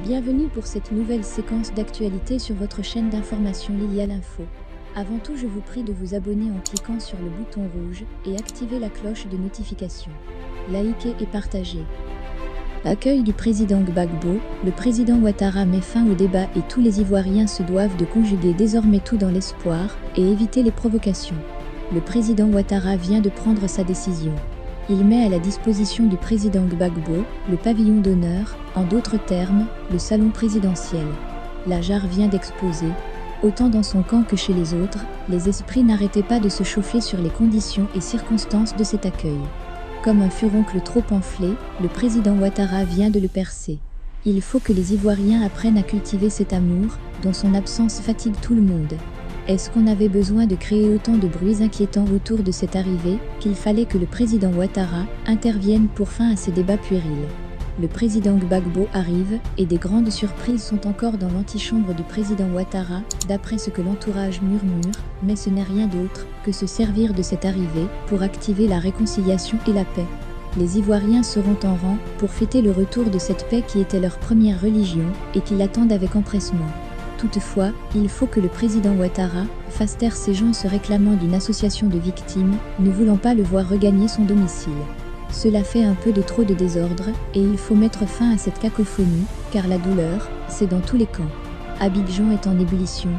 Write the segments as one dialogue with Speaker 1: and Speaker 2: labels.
Speaker 1: Bienvenue pour cette nouvelle séquence d'actualité sur votre chaîne d'information Lilia l'Info. Avant tout, je vous prie de vous abonner en cliquant sur le bouton rouge et activer la cloche de notification. Likez et partagez. Accueil du président Gbagbo, le président Ouattara met fin au débat et tous les Ivoiriens se doivent de conjuguer désormais tout dans l'espoir et éviter les provocations. Le président Ouattara vient de prendre sa décision. Il met à la disposition du président Gbagbo le pavillon d'honneur, en d'autres termes, le salon présidentiel. La jarre vient d'exploser. Autant dans son camp que chez les autres, les esprits n'arrêtaient pas de se chauffer sur les conditions et circonstances de cet accueil. Comme un furoncle trop enflé, le président Ouattara vient de le percer. Il faut que les Ivoiriens apprennent à cultiver cet amour, dont son absence fatigue tout le monde. Est-ce qu'on avait besoin de créer autant de bruits inquiétants autour de cette arrivée, qu'il fallait que le président Ouattara intervienne pour fin à ces débats puérils? Le président Gbagbo arrive, et des grandes surprises sont encore dans l'antichambre du président Ouattara, d'après ce que l'entourage murmure, mais ce n'est rien d'autre que se servir de cette arrivée pour activer la réconciliation et la paix. Les Ivoiriens seront en rang pour fêter le retour de cette paix qui était leur première religion et qui l'attendent avec empressement. Toutefois, il faut que le président Ouattara fasse taire ces gens se réclamant d'une association de victimes, ne voulant pas le voir regagner son domicile. Cela fait un peu de trop de désordre, et il faut mettre fin à cette cacophonie, car la douleur, c'est dans tous les camps. Abidjan est en ébullition.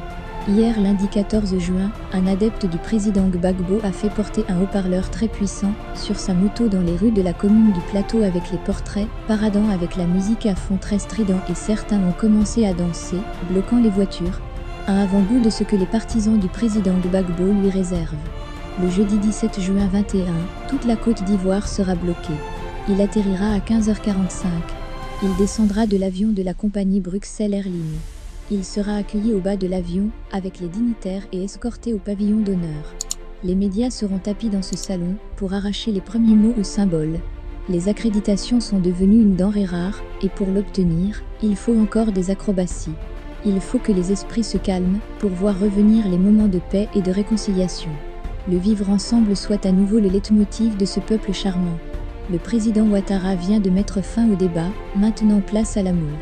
Speaker 1: Hier, lundi 14 juin, un adepte du président Gbagbo a fait porter un haut-parleur très puissant sur sa moto dans les rues de la commune du Plateau avec les portraits, paradant avec la musique à fond très strident et certains ont commencé à danser, bloquant les voitures. Un avant-goût de ce que les partisans du président Gbagbo lui réservent. Le jeudi 17 juin 21, toute la Côte d'Ivoire sera bloquée. Il atterrira à 15h45. Il descendra de l'avion de la compagnie Bruxelles Airlines. Il sera accueilli au bas de l'avion, avec les dignitaires et escorté au pavillon d'honneur. Les médias seront tapis dans ce salon, pour arracher les premiers mots ou symboles. Les accréditations sont devenues une denrée rare, et pour l'obtenir, il faut encore des acrobaties. Il faut que les esprits se calment, pour voir revenir les moments de paix et de réconciliation. Le vivre ensemble soit à nouveau le leitmotiv de ce peuple charmant. Le président Ouattara vient de mettre fin au débat, maintenant place à l'amour.